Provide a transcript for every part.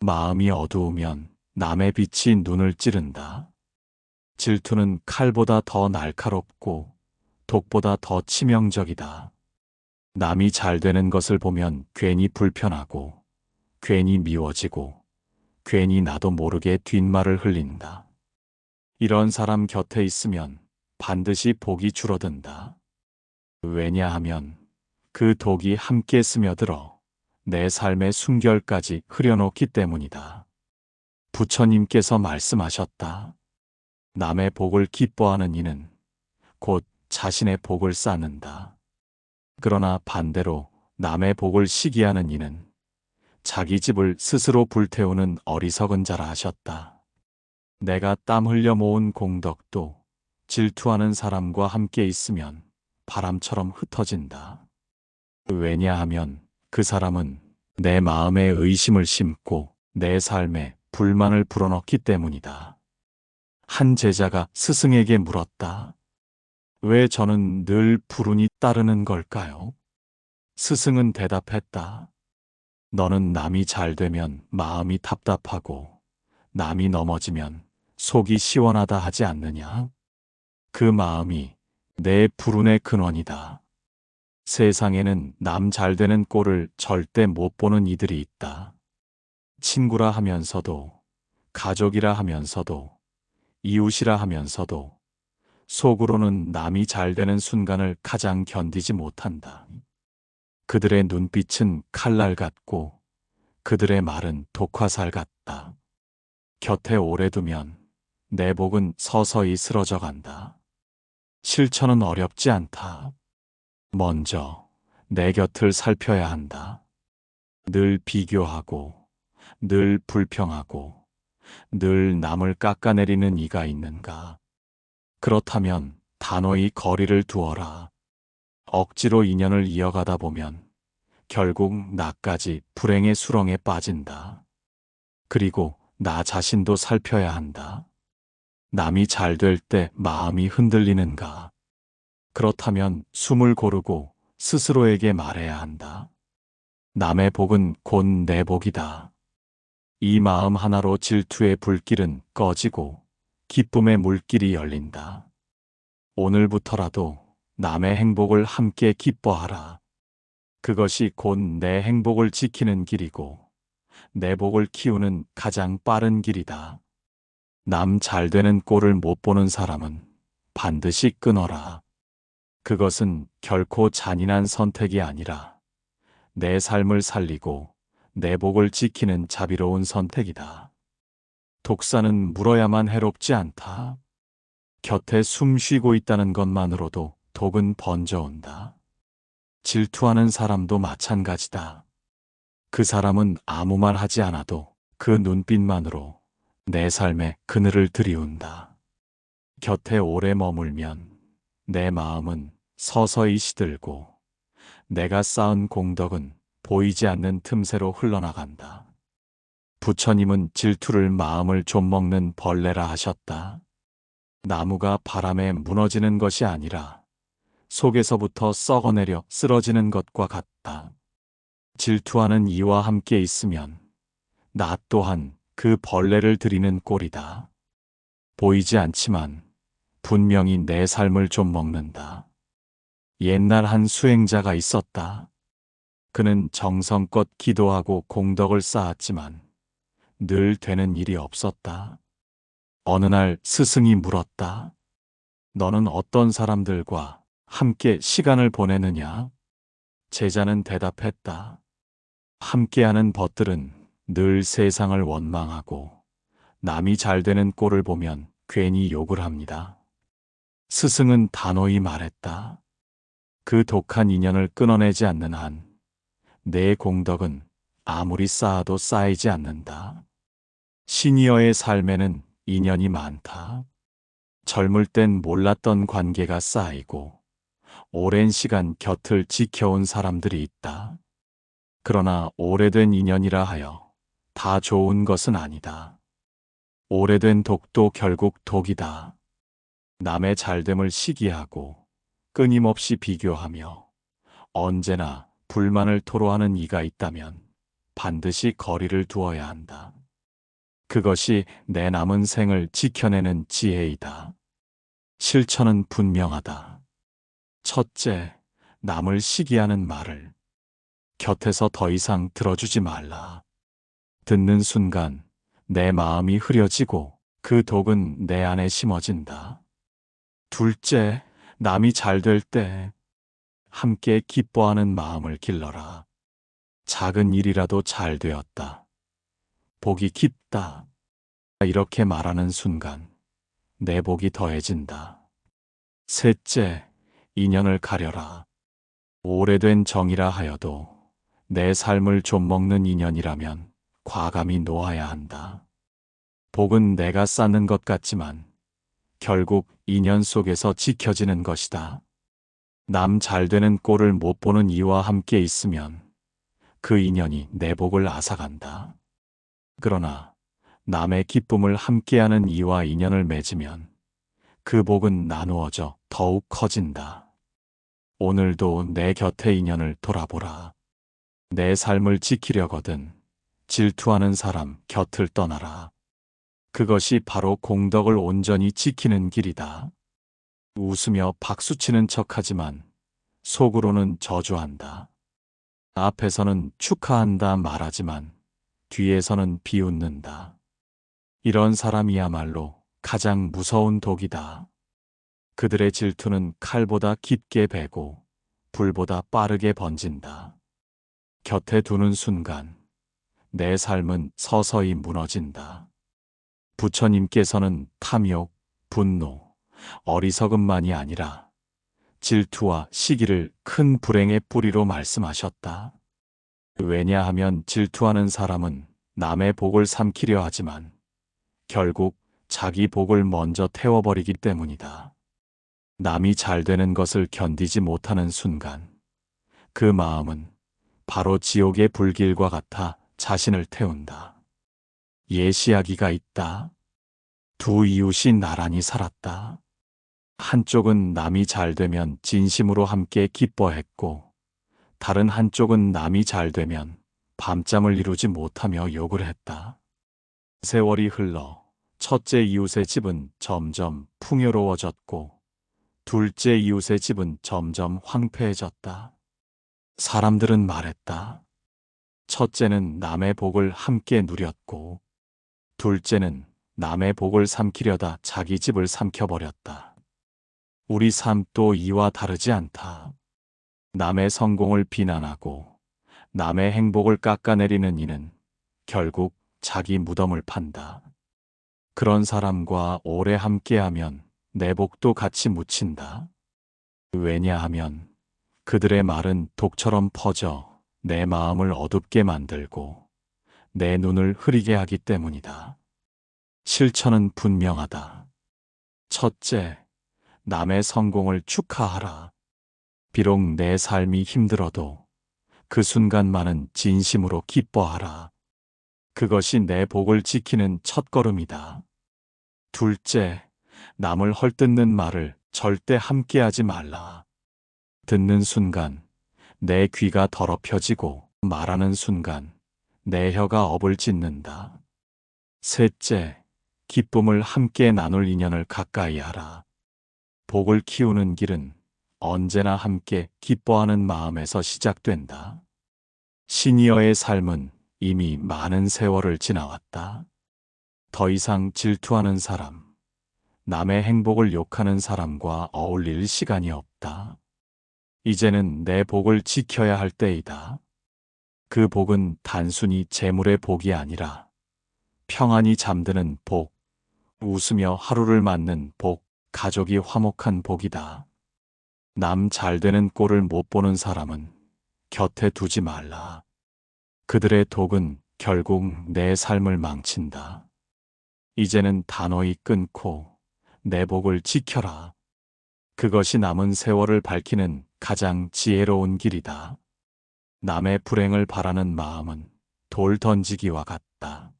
마음이 어두우면 남의 빛이 눈을 찌른다. 질투는 칼보다 더 날카롭고 독보다 더 치명적이다. 남이 잘 되는 것을 보면 괜히 불편하고, 괜히 미워지고, 괜히 나도 모르게 뒷말을 흘린다. 이런 사람 곁에 있으면 반드시 복이 줄어든다. 왜냐하면 그 독이 함께 스며들어 내 삶의 순결까지 흐려놓기 때문이다. 부처님께서 말씀하셨다. 남의 복을 기뻐하는 이는 곧 자신의 복을 쌓는다. 그러나 반대로 남의 복을 시기하는 이는 자기 집을 스스로 불태우는 어리석은 자라 하셨다. 내가 땀 흘려 모은 공덕도 질투하는 사람과 함께 있으면 바람처럼 흩어진다. 왜냐하면 그 사람은 내 마음에 의심을 심고 내 삶에 불만을 불어넣기 때문이다. 한 제자가 스승에게 물었다. 왜 저는 늘 불운이 따르는 걸까요? 스승은 대답했다. 너는 남이 잘 되면 마음이 답답하고 남이 넘어지면 속이 시원하다 하지 않느냐? 그 마음이 내 불운의 근원이다. 세상에는 남 잘 되는 꼴을 절대 못 보는 이들이 있다. 친구라 하면서도, 가족이라 하면서도, 이웃이라 하면서도 속으로는 남이 잘 되는 순간을 가장 견디지 못한다. 그들의 눈빛은 칼날 같고 그들의 말은 독화살 같다. 곁에 오래 두면 내 복은 서서히 쓰러져 간다. 실천은 어렵지 않다. 먼저 내 곁을 살펴야 한다. 늘 비교하고, 늘 불평하고, 늘 남을 깎아내리는 이가 있는가? 그렇다면 단호히 거리를 두어라. 억지로 인연을 이어가다 보면 결국 나까지 불행의 수렁에 빠진다. 그리고 나 자신도 살펴야 한다. 남이 잘 될 때 마음이 흔들리는가? 그렇다면 숨을 고르고 스스로에게 말해야 한다. 남의 복은 곧 내 복이다. 이 마음 하나로 질투의 불길은 꺼지고 기쁨의 물길이 열린다. 오늘부터라도 남의 행복을 함께 기뻐하라. 그것이 곧 내 행복을 지키는 길이고 내 복을 키우는 가장 빠른 길이다. 남 잘 되는 꼴을 못 보는 사람은 반드시 끊어라. 그것은 결코 잔인한 선택이 아니라 내 삶을 살리고 내 복을 지키는 자비로운 선택이다. 독사는 물어야만 해롭지 않다. 곁에 숨 쉬고 있다는 것만으로도 독은 번져온다. 질투하는 사람도 마찬가지다. 그 사람은 아무 말 하지 않아도 그 눈빛만으로 내 삶에 그늘을 들이운다. 곁에 오래 머물면 내 마음은 서서히 시들고 내가 쌓은 공덕은 보이지 않는 틈새로 흘러나간다. 부처님은 질투를 마음을 좀먹는 벌레라 하셨다. 나무가 바람에 무너지는 것이 아니라 속에서부터 썩어내려 쓰러지는 것과 같다. 질투하는 이와 함께 있으면 나 또한 그 벌레를 들이는 꼴이다. 보이지 않지만 분명히 내 삶을 좀 먹는다. 옛날 한 수행자가 있었다. 그는 정성껏 기도하고 공덕을 쌓았지만 늘 되는 일이 없었다. 어느 날 스승이 물었다. 너는 어떤 사람들과 함께 시간을 보내느냐? 제자는 대답했다. 함께하는 벗들은 늘 세상을 원망하고 남이 잘 되는 꼴을 보면 괜히 욕을 합니다. 스승은 단호히 말했다. 그 독한 인연을 끊어내지 않는 한 내 공덕은 아무리 쌓아도 쌓이지 않는다. 시니어의 삶에는 인연이 많다. 젊을 땐 몰랐던 관계가 쌓이고 오랜 시간 곁을 지켜온 사람들이 있다. 그러나 오래된 인연이라 하여 다 좋은 것은 아니다. 오래된 독도 결국 독이다. 남의 잘됨을 시기하고 끊임없이 비교하며 언제나 불만을 토로하는 이가 있다면 반드시 거리를 두어야 한다. 그것이 내 남은 생을 지켜내는 지혜이다. 실천은 분명하다. 첫째, 남을 시기하는 말을 곁에서 더 이상 들어주지 말라. 듣는 순간 내 마음이 흐려지고 그 독은 내 안에 심어진다. 둘째, 남이 잘 될 때 함께 기뻐하는 마음을 길러라. 작은 일이라도 잘 되었다. 복이 깊다. 이렇게 말하는 순간 내 복이 더해진다. 셋째, 인연을 가려라. 오래된 정이라 하여도 내 삶을 좀먹는 인연이라면 과감히 놓아야 한다. 복은 내가 쌓는 것 같지만 결국 인연 속에서 지켜지는 것이다. 남 잘 되는 꼴을 못 보는 이와 함께 있으면 그 인연이 내 복을 앗아간다. 그러나 남의 기쁨을 함께하는 이와 인연을 맺으면 그 복은 나누어져 더욱 커진다. 오늘도 내 곁의 인연을 돌아보라. 내 삶을 지키려거든 질투하는 사람 곁을 떠나라. 그것이 바로 공덕을 온전히 지키는 길이다. 웃으며 박수치는 척하지만 속으로는 저주한다. 앞에서는 축하한다 말하지만 뒤에서는 비웃는다. 이런 사람이야말로 가장 무서운 독이다. 그들의 질투는 칼보다 깊게 배고 불보다 빠르게 번진다. 곁에 두는 순간 내 삶은 서서히 무너진다. 부처님께서는 탐욕, 분노, 어리석음만이 아니라 질투와 시기를 큰 불행의 뿌리로 말씀하셨다. 왜냐하면 질투하는 사람은 남의 복을 삼키려 하지만 결국 자기 복을 먼저 태워버리기 때문이다. 남이 잘 되는 것을 견디지 못하는 순간 그 마음은 바로 지옥의 불길과 같아 자신을 태운다. 예시하기가 있다. 두 이웃이 나란히 살았다. 한쪽은 남이 잘 되면 진심으로 함께 기뻐했고 다른 한쪽은 남이 잘 되면 밤잠을 이루지 못하며 욕을 했다. 세월이 흘러 첫째 이웃의 집은 점점 풍요로워졌고 둘째 이웃의 집은 점점 황폐해졌다. 사람들은 말했다. 첫째는 남의 복을 함께 누렸고 둘째는 남의 복을 삼키려다 자기 집을 삼켜버렸다. 우리 삶도 이와 다르지 않다. 남의 성공을 비난하고 남의 행복을 깎아내리는 이는 결국 자기 무덤을 판다. 그런 사람과 오래 함께하면 내 복도 같이 묻힌다. 왜냐하면 그들의 말은 독처럼 퍼져 내 마음을 어둡게 만들고 내 눈을 흐리게 하기 때문이다. 실천은 분명하다. 첫째, 남의 성공을 축하하라. 비록 내 삶이 힘들어도 그 순간만은 진심으로 기뻐하라. 그것이 내 복을 지키는 첫걸음이다. 둘째, 남을 헐뜯는 말을 절대 함께하지 말라. 듣는 순간 내 귀가 더럽혀지고 말하는 순간 내 혀가 업을 짓는다. 셋째, 기쁨을 함께 나눌 인연을 가까이 하라. 복을 키우는 길은 언제나 함께 기뻐하는 마음에서 시작된다. 시니어의 삶은 이미 많은 세월을 지나왔다. 더 이상 질투하는 사람, 남의 행복을 욕하는 사람과 어울릴 시간이 없다. 이제는 내 복을 지켜야 할 때이다. 그 복은 단순히 재물의 복이 아니라 평안히 잠드는 복, 웃으며 하루를 맞는 복, 가족이 화목한 복이다. 남 잘 되는 꼴을 못 보는 사람은 곁에 두지 말라. 그들의 독은 결국 내 삶을 망친다. 이제는 단호히 끊고 내 복을 지켜라. 그것이 남은 세월을 밝히는 가장 지혜로운 길이다. 남의 불행을 바라는 마음은 돌 던지기와 같다.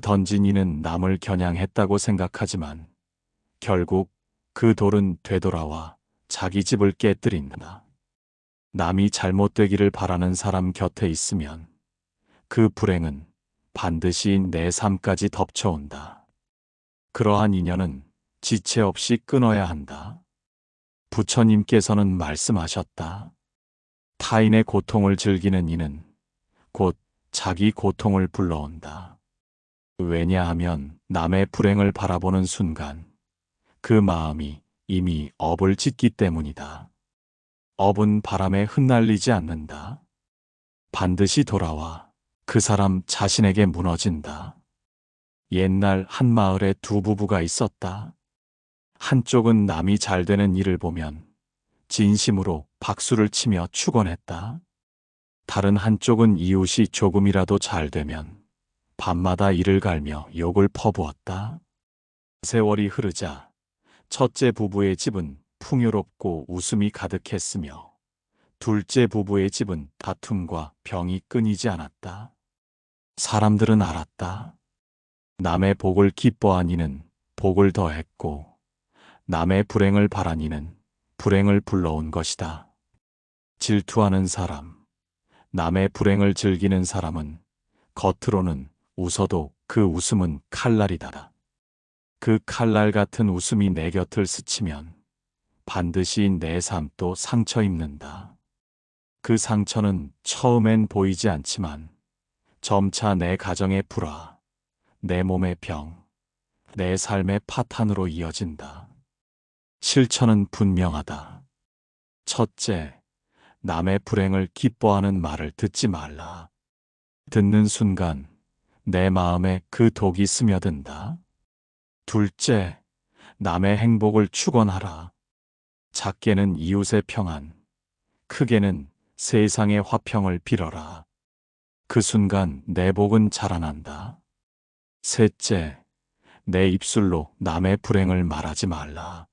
던진 이는 남을 겨냥했다고 생각하지만 결국 그 돌은 되돌아와 자기 집을 깨뜨린다. 남이 잘못되기를 바라는 사람 곁에 있으면 그 불행은 반드시 내 삶까지 덮쳐온다. 그러한 인연은 지체 없이 끊어야 한다. 부처님께서는 말씀하셨다. 타인의 고통을 즐기는 이는 곧 자기 고통을 불러온다. 왜냐하면 남의 불행을 바라보는 순간 그 마음이 이미 업을 짓기 때문이다. 업은 바람에 흩날리지 않는다. 반드시 돌아와 그 사람 자신에게 무너진다. 옛날 한 마을에 두 부부가 있었다. 한쪽은 남이 잘 되는 일을 보면 진심으로 박수를 치며 축원했다. 다른 한쪽은 이웃이 조금이라도 잘 되면 밤마다 이를 갈며 욕을 퍼부었다. 세월이 흐르자 첫째 부부의 집은 풍요롭고 웃음이 가득했으며 둘째 부부의 집은 다툼과 병이 끊이지 않았다. 사람들은 알았다. 남의 복을 기뻐한 이는 복을 더했고 남의 불행을 바란 이는 불행을 불러온 것이다. 질투하는 사람, 남의 불행을 즐기는 사람은 겉으로는 웃어도 그 웃음은 칼날이다. 그 칼날 같은 웃음이 내 곁을 스치면 반드시 내 삶도 상처 입는다. 그 상처는 처음엔 보이지 않지만 점차 내 가정의 불화, 내 몸의 병, 내 삶의 파탄으로 이어진다. 실천은 분명하다. 첫째, 남의 불행을 기뻐하는 말을 듣지 말라. 듣는 순간 내 마음에 그 독이 스며든다. 둘째, 남의 행복을 축원하라. 작게는 이웃의 평안, 크게는 세상의 화평을 빌어라. 그 순간 내 복은 자라난다. 셋째, 내 입술로 남의 불행을 말하지 말라.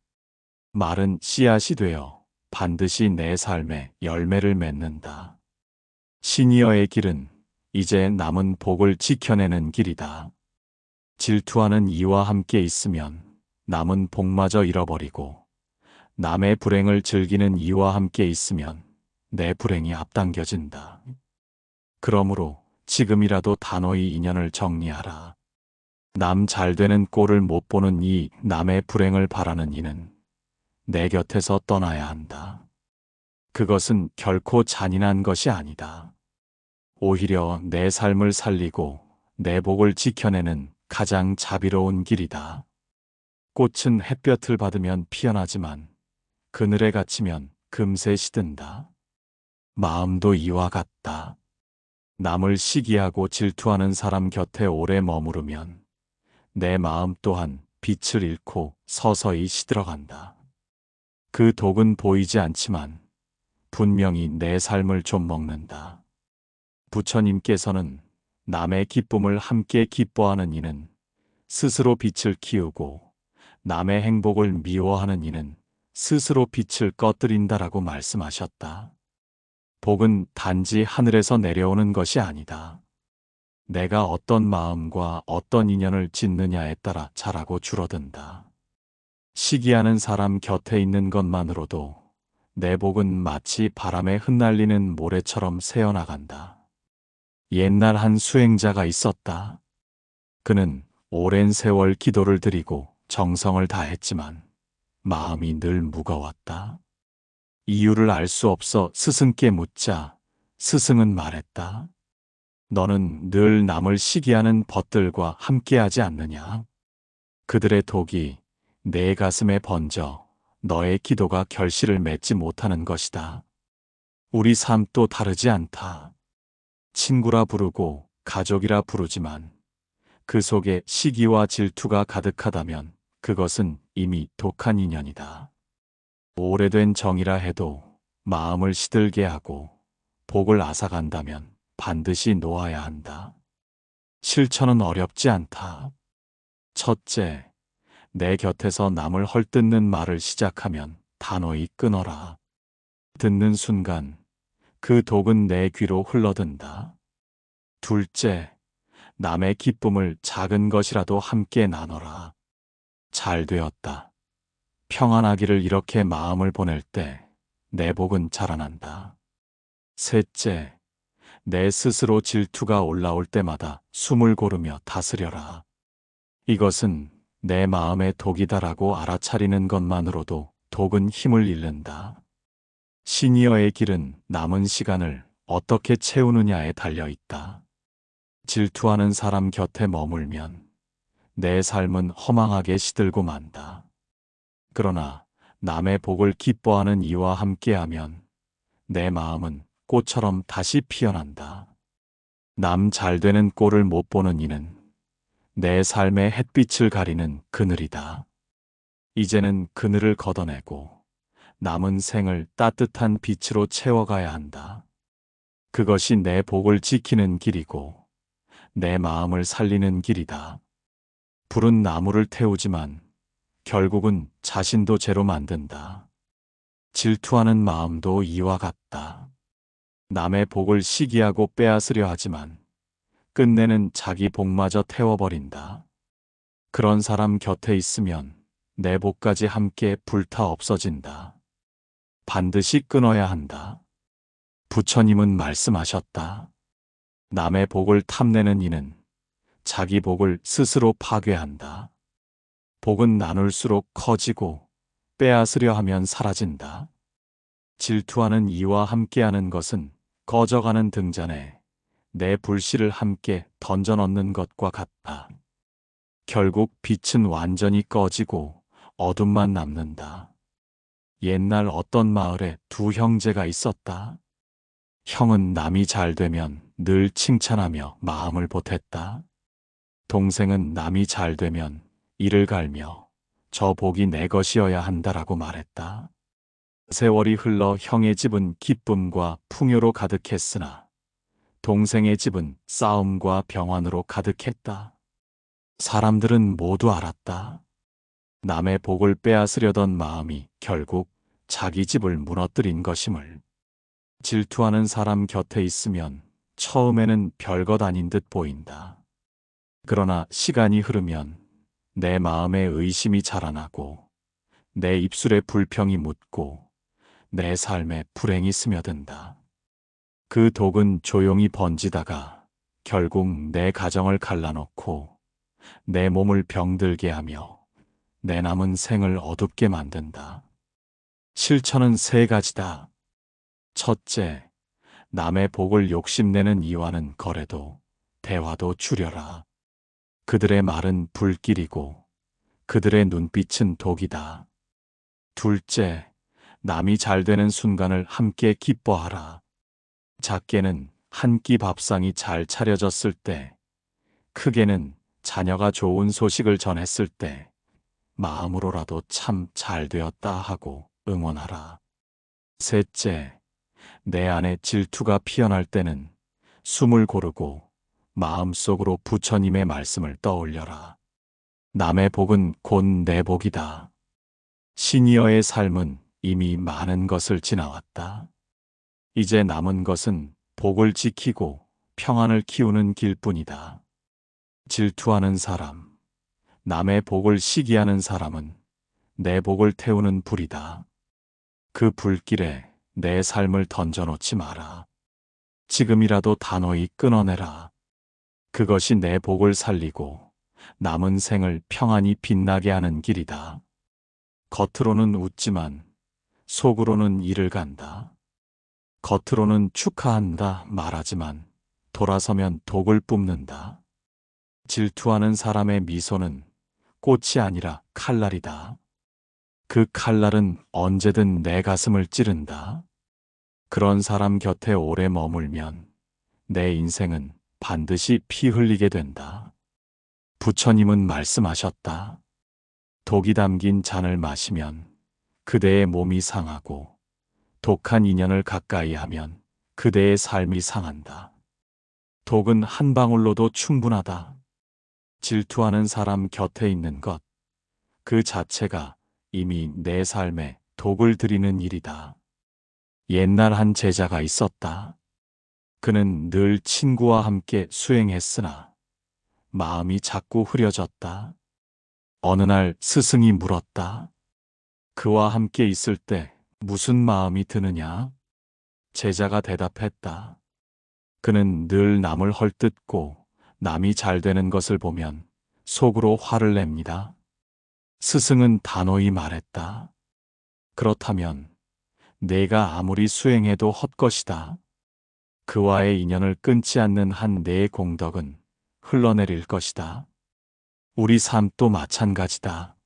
말은 씨앗이 되어 반드시 내 삶에 열매를 맺는다. 시니어의 길은 이제 남은 복을 지켜내는 길이다. 질투하는 이와 함께 있으면 남은 복마저 잃어버리고 남의 불행을 즐기는 이와 함께 있으면 내 불행이 앞당겨진다. 그러므로 지금이라도 단호히 인연을 정리하라. 남 잘되는 꼴을 못 보는 이 남의 불행을 바라는 이는 내 곁에서 떠나야 한다. 그것은 결코 잔인한 것이 아니다. 오히려 내 삶을 살리고 내 복을 지켜내는 가장 자비로운 길이다. 꽃은 햇볕을 받으면 피어나지만 그늘에 갇히면 금세 시든다. 마음도 이와 같다. 남을 시기하고 질투하는 사람 곁에 오래 머무르면 내 마음 또한 빛을 잃고 서서히 시들어간다. 그 독은 보이지 않지만 분명히 내 삶을 좀 먹는다. 부처님께서는 남의 기쁨을 함께 기뻐하는 이는 스스로 빛을 키우고 남의 행복을 미워하는 이는 스스로 빛을 꺼뜨린다라고 말씀하셨다. 복은 단지 하늘에서 내려오는 것이 아니다. 내가 어떤 마음과 어떤 인연을 짓느냐에 따라 자라고 줄어든다. 시기하는 사람 곁에 있는 것만으로도 내 복은 마치 바람에 흩날리는 모래처럼 새어나간다. 옛날 한 수행자가 있었다. 그는 오랜 세월 기도를 드리고 정성을 다했지만 마음이 늘 무거웠다. 이유를 알 수 없어 스승께 묻자 스승은 말했다. 너는 늘 남을 시기하는 벗들과 함께하지 않느냐? 그들의 독이 내 가슴에 번져 너의 기도가 결실을 맺지 못하는 것이다. 우리 삶도 다르지 않다. 친구라 부르고 가족이라 부르지만 그 속에 시기와 질투가 가득하다면 그것은 이미 독한 인연이다. 오래된 정이라 해도 마음을 시들게 하고 복을 앗아간다면 반드시 놓아야 한다. 실천은 어렵지 않다. 첫째, 내 곁에서 남을 헐뜯는 말을 시작하면 단호히 끊어라. 듣는 순간 그 독은 내 귀로 흘러든다. 둘째, 남의 기쁨을 작은 것이라도 함께 나눠라. 잘 되었다. 평안하기를 이렇게 마음을 보낼 때 내 복은 자라난다. 셋째, 내 스스로 질투가 올라올 때마다 숨을 고르며 다스려라. 이것은 내 마음의 독이다라고 알아차리는 것만으로도 독은 힘을 잃는다. 시니어의 길은 남은 시간을 어떻게 채우느냐에 달려 있다. 질투하는 사람 곁에 머물면 내 삶은 허망하게 시들고 만다. 그러나 남의 복을 기뻐하는 이와 함께하면 내 마음은 꽃처럼 다시 피어난다. 남 잘되는 꼴을 못 보는 이는 내 삶의 햇빛을 가리는 그늘이다. 이제는 그늘을 걷어내고 남은 생을 따뜻한 빛으로 채워가야 한다. 그것이 내 복을 지키는 길이고 내 마음을 살리는 길이다. 불은 나무를 태우지만 결국은 자신도 재로 만든다. 질투하는 마음도 이와 같다. 남의 복을 시기하고 빼앗으려 하지만 끝내는 자기 복마저 태워버린다. 그런 사람 곁에 있으면 내 복까지 함께 불타 없어진다. 반드시 끊어야 한다. 부처님은 말씀하셨다. 남의 복을 탐내는 이는 자기 복을 스스로 파괴한다. 복은 나눌수록 커지고 빼앗으려 하면 사라진다. 질투하는 이와 함께하는 것은 꺼져가는 등잔에 내 불씨를 함께 던져 넣는 것과 같다. 결국 빛은 완전히 꺼지고 어둠만 남는다. 옛날 어떤 마을에 두 형제가 있었다. 형은 남이 잘 되면 늘 칭찬하며 마음을 보탰다. 동생은 남이 잘 되면 이를 갈며 저 복이 내 것이어야 한다라고 말했다. 세월이 흘러 형의 집은 기쁨과 풍요로 가득했으나 동생의 집은 싸움과 병환으로 가득했다. 사람들은 모두 알았다. 남의 복을 빼앗으려던 마음이 결국 자기 집을 무너뜨린 것임을. 질투하는 사람 곁에 있으면 처음에는 별것 아닌 듯 보인다. 그러나 시간이 흐르면 내 마음에 의심이 자라나고 내 입술에 불평이 묻고 내 삶에 불행이 스며든다. 그 독은 조용히 번지다가 결국 내 가정을 갈라놓고 내 몸을 병들게 하며 내 남은 생을 어둡게 만든다. 실천은 세 가지다. 첫째, 남의 복을 욕심내는 이와는 거래도 대화도 줄여라. 그들의 말은 불길이고 그들의 눈빛은 독이다. 둘째, 남이 잘 되는 순간을 함께 기뻐하라. 작게는 한 끼 밥상이 잘 차려졌을 때, 크게는 자녀가 좋은 소식을 전했을 때 마음으로라도 참 잘 되었다 하고 응원하라. 셋째, 내 안에 질투가 피어날 때는 숨을 고르고 마음속으로 부처님의 말씀을 떠올려라. 남의 복은 곧 내 복이다. 시니어의 삶은 이미 많은 것을 지나왔다. 이제 남은 것은 복을 지키고 평안을 키우는 길뿐이다. 질투하는 사람, 남의 복을 시기하는 사람은 내 복을 태우는 불이다. 그 불길에 내 삶을 던져놓지 마라. 지금이라도 단호히 끊어내라. 그것이 내 복을 살리고 남은 생을 평안히 빛나게 하는 길이다. 겉으로는 웃지만 속으로는 이를 간다. 겉으로는 축하한다 말하지만 돌아서면 독을 뿜는다. 질투하는 사람의 미소는 꽃이 아니라 칼날이다. 그 칼날은 언제든 내 가슴을 찌른다. 그런 사람 곁에 오래 머물면 내 인생은 반드시 피 흘리게 된다. 부처님은 말씀하셨다. 독이 담긴 잔을 마시면 그대의 몸이 상하고 독한 인연을 가까이 하면 그대의 삶이 상한다. 독은 한 방울로도 충분하다. 질투하는 사람 곁에 있는 것, 그 자체가 이미 내 삶에 독을 들이는 일이다. 옛날 한 제자가 있었다. 그는 늘 친구와 함께 수행했으나 마음이 자꾸 흐려졌다. 어느 날 스승이 물었다. 그와 함께 있을 때 무슨 마음이 드느냐? 제자가 대답했다. 그는 늘 남을 헐뜯고 남이 잘 되는 것을 보면 속으로 화를 냅니다. 스승은 단호히 말했다. 그렇다면 내가 아무리 수행해도 헛것이다. 그와의 인연을 끊지 않는 한 내 공덕은 흘러내릴 것이다. 우리 삶도 마찬가지다.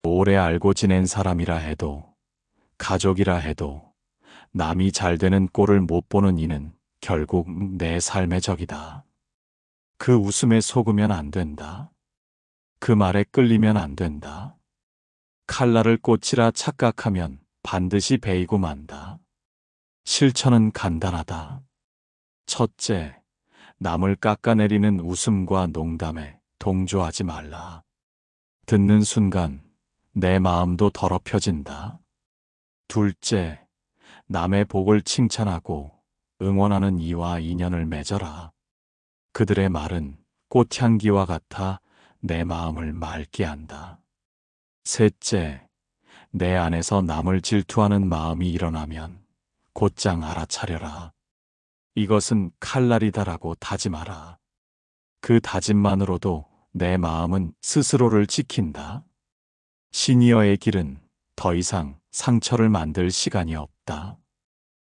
오래 알고 지낸 사람이라 해도, 가족이라 해도 남이 잘 되는 꼴을 못 보는 이는 결국 내 삶의 적이다. 그 웃음에 속으면 안 된다. 그 말에 끌리면 안 된다. 칼날을 꽃이라 착각하면 반드시 베이고 만다. 실천은 간단하다. 첫째, 남을 깎아내리는 웃음과 농담에 동조하지 말라. 듣는 순간 내 마음도 더럽혀진다. 둘째, 남의 복을 칭찬하고 응원하는 이와 인연을 맺어라. 그들의 말은 꽃향기와 같아 내 마음을 맑게 한다. 셋째, 내 안에서 남을 질투하는 마음이 일어나면 곧장 알아차려라. 이것은 칼날이다라고 다짐하라. 그 다짐만으로도 내 마음은 스스로를 지킨다. 시니어의 길은 더 이상 상처를 만들 시간이 없다.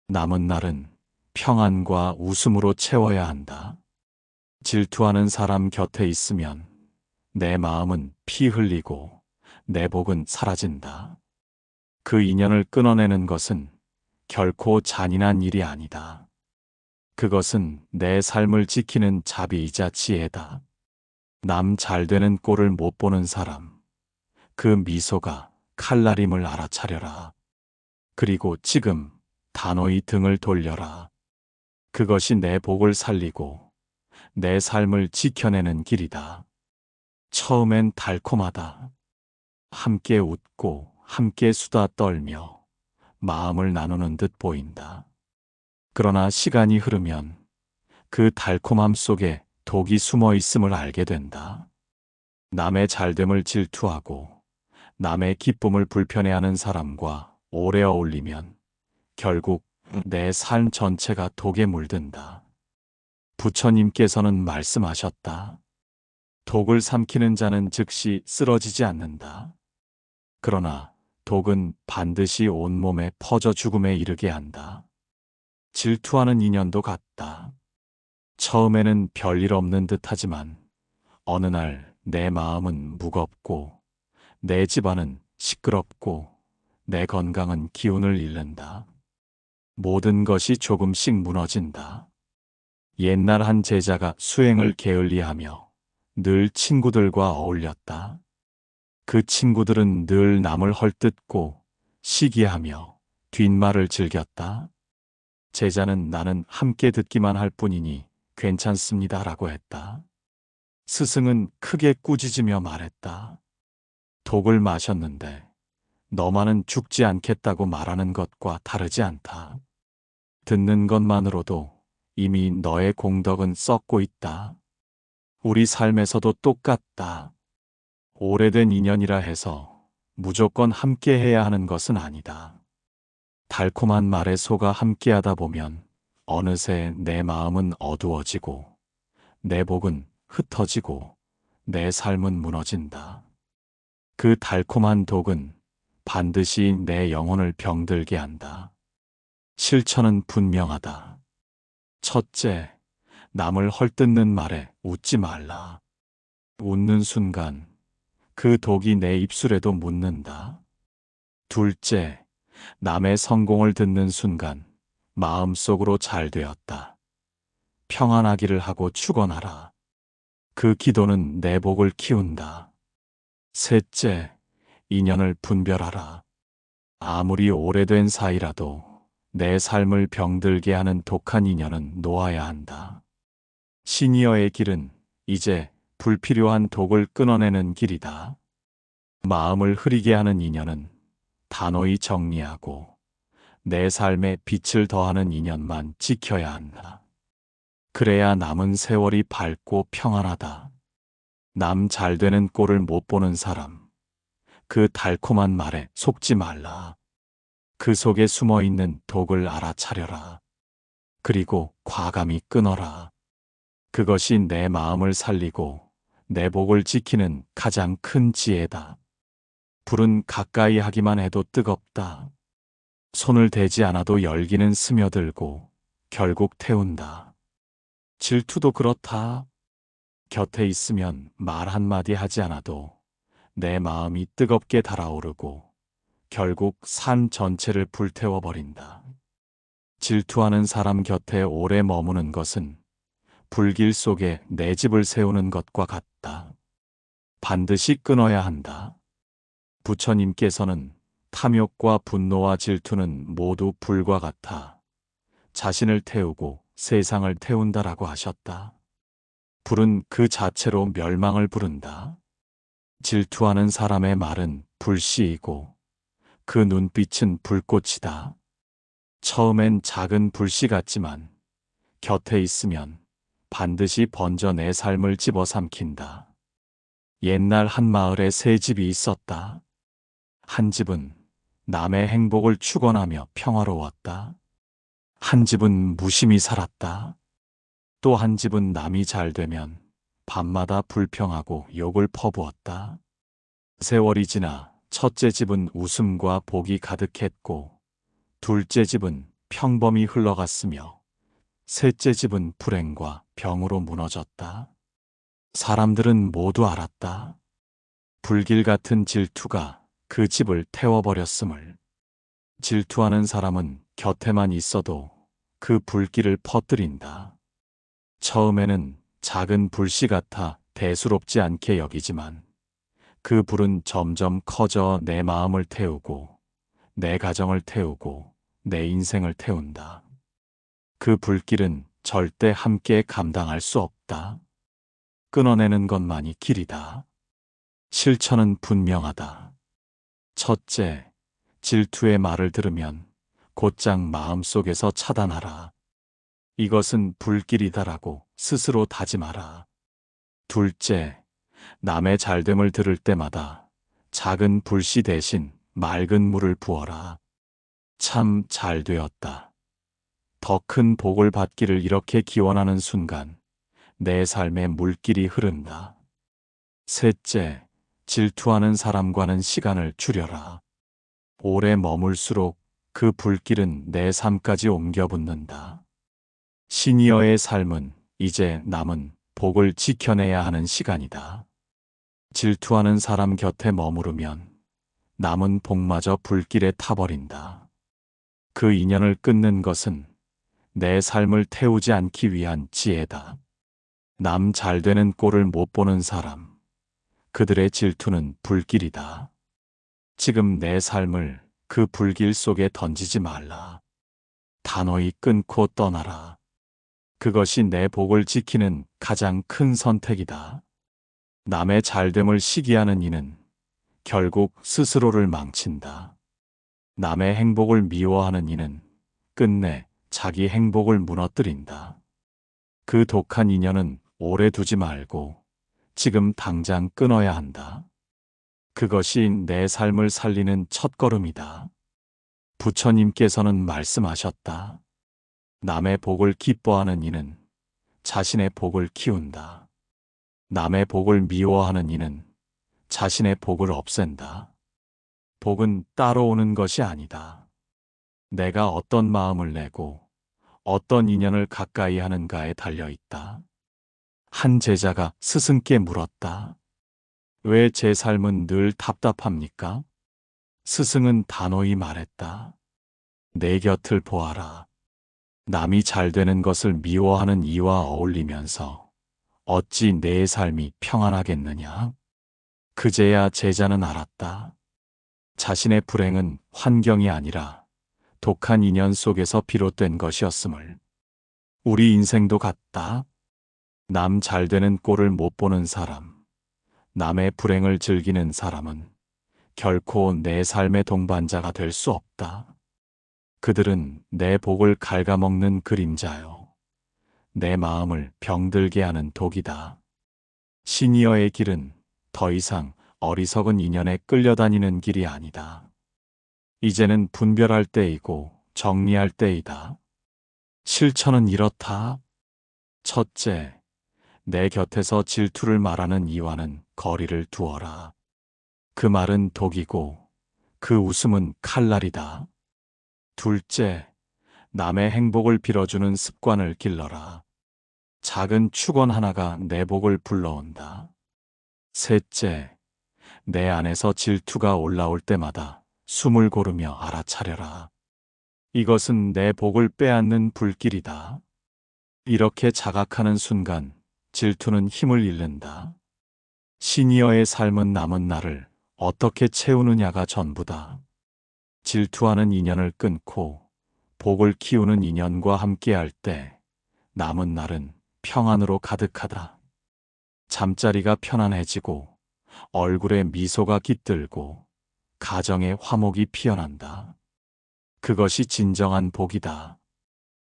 남은 날은 평안과 웃음으로 채워야 한다. 질투하는 사람 곁에 있으면 내 마음은 피 흘리고 내 복은 사라진다. 그 인연을 끊어내는 것은 결코 잔인한 일이 아니다. 그것은 내 삶을 지키는 자비이자 지혜다. 남 잘되는 꼴을 못 보는 사람, 그 미소가 칼날임을 알아차려라. 그리고 지금 단호히 등을 돌려라. 그것이 내 복을 살리고 내 삶을 지켜내는 길이다. 처음엔 달콤하다. 함께 웃고 함께 수다 떨며 마음을 나누는 듯 보인다. 그러나 시간이 흐르면 그 달콤함 속에 독이 숨어 있음을 알게 된다. 남의 잘됨을 질투하고 남의 기쁨을 불편해하는 사람과 오래 어울리면 결국 내 삶 전체가 독에 물든다. 부처님께서는 말씀하셨다. 독을 삼키는 자는 즉시 쓰러지지 않는다. 그러나 독은 반드시 온몸에 퍼져 죽음에 이르게 한다. 질투하는 인연도 같다. 처음에는 별일 없는 듯하지만 어느 날 내 마음은 무겁고 내 집안은 시끄럽고 내 건강은 기운을 잃는다. 모든 것이 조금씩 무너진다. 옛날 한 제자가 수행을 게을리하며 늘 친구들과 어울렸다. 그 친구들은 늘 남을 헐뜯고 시기하며 뒷말을 즐겼다. 제자는 나는 함께 듣기만 할 뿐이니 괜찮습니다라고 했다. 스승은 크게 꾸짖으며 말했다. 독을 마셨는데 너만은 죽지 않겠다고 말하는 것과 다르지 않다. 듣는 것만으로도 이미 너의 공덕은 썩고 있다. 우리 삶에서도 똑같다. 오래된 인연이라 해서 무조건 함께 해야 하는 것은 아니다. 달콤한 말에 속아 함께하다 보면 어느새 내 마음은 어두워지고 내 복은 흩어지고 내 삶은 무너진다. 그 달콤한 독은 반드시 내 영혼을 병들게 한다. 실천은 분명하다. 첫째, 남을 헐뜯는 말에 웃지 말라. 웃는 순간 그 독이 내 입술에도 묻는다. 둘째, 남의 성공을 듣는 순간 마음속으로 잘 되었다. 평안하기를 하고 축원하라. 그 기도는 내 복을 키운다. 셋째, 인연을 분별하라. 아무리 오래된 사이라도 내 삶을 병들게 하는 독한 인연은 놓아야 한다. 시니어의 길은 이제 불필요한 독을 끊어내는 길이다. 마음을 흐리게 하는 인연은 단호히 정리하고 내 삶에 빛을 더하는 인연만 지켜야 한다. 그래야 남은 세월이 밝고 평안하다. 남 잘되는 꼴을 못 보는 사람, 그 달콤한 말에 속지 말라. 그 속에 숨어 있는 독을 알아차려라. 그리고 과감히 끊어라. 그것이 내 마음을 살리고 내 복을 지키는 가장 큰 지혜다. 불은 가까이 하기만 해도 뜨겁다. 손을 대지 않아도 열기는 스며들고 결국 태운다. 질투도 그렇다. 곁에 있으면 말 한마디 하지 않아도 내 마음이 뜨겁게 달아오르고 결국 산 전체를 불태워버린다. 질투하는 사람 곁에 오래 머무는 것은 불길 속에 내 집을 세우는 것과 같다. 반드시 끊어야 한다. 부처님께서는 탐욕과 분노와 질투는 모두 불과 같아 자신을 태우고 세상을 태운다라고 하셨다. 불은 그 자체로 멸망을 부른다. 질투하는 사람의 말은 불씨이고 그 눈빛은 불꽃이다. 처음엔 작은 불씨 같지만 곁에 있으면 반드시 번져 내 삶을 집어삼킨다. 옛날 한 마을에 세 집이 있었다. 한 집은 남의 행복을 축원하며 평화로웠다. 한 집은 무심히 살았다. 또 한 집은 남이 잘 되면 밤마다 불평하고 욕을 퍼부었다. 세월이 지나 첫째 집은 웃음과 복이 가득했고 둘째 집은 평범히 흘러갔으며 셋째 집은 불행과 병으로 무너졌다. 사람들은 모두 알았다. 불길 같은 질투가 그 집을 태워버렸음을. 질투하는 사람은 곁에만 있어도 그 불길을 퍼뜨린다. 처음에는 작은 불씨 같아 대수롭지 않게 여기지만 그 불은 점점 커져 내 마음을 태우고 내 가정을 태우고 내 인생을 태운다. 그 불길은 절대 함께 감당할 수 없다. 끊어내는 것만이 길이다. 실천은 분명하다. 첫째, 질투의 말을 들으면 곧장 마음속에서 차단하라. 이것은 불길이다라고 스스로 다짐하라. 둘째, 남의 잘됨을 들을 때마다 작은 불씨 대신 맑은 물을 부어라. 참 잘되었다. 더 큰 복을 받기를 이렇게 기원하는 순간 내 삶에 물길이 흐른다. 셋째, 질투하는 사람과는 시간을 줄여라. 오래 머물수록 그 불길은 내 삶까지 옮겨 붙는다. 시니어의 삶은 이제 남은 복을 지켜내야 하는 시간이다. 질투하는 사람 곁에 머무르면 남은 복마저 불길에 타버린다. 그 인연을 끊는 것은 내 삶을 태우지 않기 위한 지혜다. 남 잘되는 꼴을 못 보는 사람, 그들의 질투는 불길이다. 지금 내 삶을 그 불길 속에 던지지 말라. 단호히 끊고 떠나라. 그것이 내 복을 지키는 가장 큰 선택이다. 남의 잘됨을 시기하는 이는 결국 스스로를 망친다. 남의 행복을 미워하는 이는 끝내 자기 행복을 무너뜨린다. 그 독한 인연은 오래 두지 말고 지금 당장 끊어야 한다. 그것이 내 삶을 살리는 첫걸음이다. 부처님께서는 말씀하셨다. 남의 복을 기뻐하는 이는 자신의 복을 키운다. 남의 복을 미워하는 이는 자신의 복을 없앤다. 복은 따로 오는 것이 아니다. 내가 어떤 마음을 내고 어떤 인연을 가까이 하는가에 달려있다. 한 제자가 스승께 물었다. 왜 제 삶은 늘 답답합니까? 스승은 단호히 말했다. 내 곁을 보아라. 남이 잘 되는 것을 미워하는 이와 어울리면서 어찌 내 삶이 평안하겠느냐? 그제야 제자는 알았다. 자신의 불행은 환경이 아니라 독한 인연 속에서 비롯된 것이었음을. 우리 인생도 같다. 남 잘 되는 꼴을 못 보는 사람, 남의 불행을 즐기는 사람은 결코 내 삶의 동반자가 될 수 없다. 그들은 내 복을 갉아먹는 그림자요. 내 마음을 병들게 하는 독이다. 시니어의 길은 더 이상 어리석은 인연에 끌려다니는 길이 아니다. 이제는 분별할 때이고 정리할 때이다. 실천은 이렇다. 첫째, 내 곁에서 질투를 말하는 이와는 거리를 두어라. 그 말은 독이고 그 웃음은 칼날이다. 둘째, 남의 행복을 빌어주는 습관을 길러라. 작은 축원 하나가 내 복을 불러온다. 셋째, 내 안에서 질투가 올라올 때마다 숨을 고르며 알아차려라. 이것은 내 복을 빼앗는 불길이다. 이렇게 자각하는 순간 질투는 힘을 잃는다. 시니어의 삶은 남은 날을 어떻게 채우느냐가 전부다. 질투하는 인연을 끊고 복을 키우는 인연과 함께할 때 남은 날은 평안으로 가득하다. 잠자리가 편안해지고 얼굴에 미소가 깃들고 가정에 화목이 피어난다. 그것이 진정한 복이다.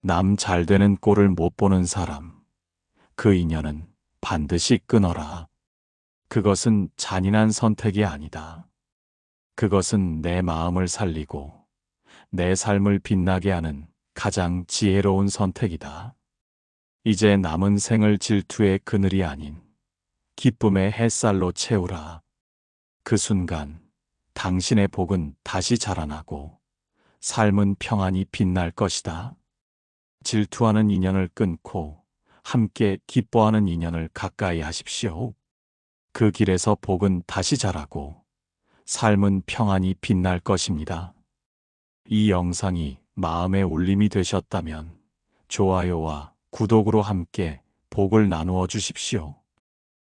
남 잘되는 꼴을 못 보는 사람, 그 인연은 반드시 끊어라. 그것은 잔인한 선택이 아니다. 그것은 내 마음을 살리고 내 삶을 빛나게 하는 가장 지혜로운 선택이다. 이제 남은 생을 질투의 그늘이 아닌 기쁨의 햇살로 채우라. 그 순간 당신의 복은 다시 자라나고 삶은 평안히 빛날 것이다. 질투하는 인연을 끊고 함께 기뻐하는 인연을 가까이 하십시오. 그 길에서 복은 다시 자라고 삶은 평안히 빛날 것입니다. 이 영상이 마음의 울림이 되셨다면 좋아요와 구독으로 함께 복을 나누어 주십시오.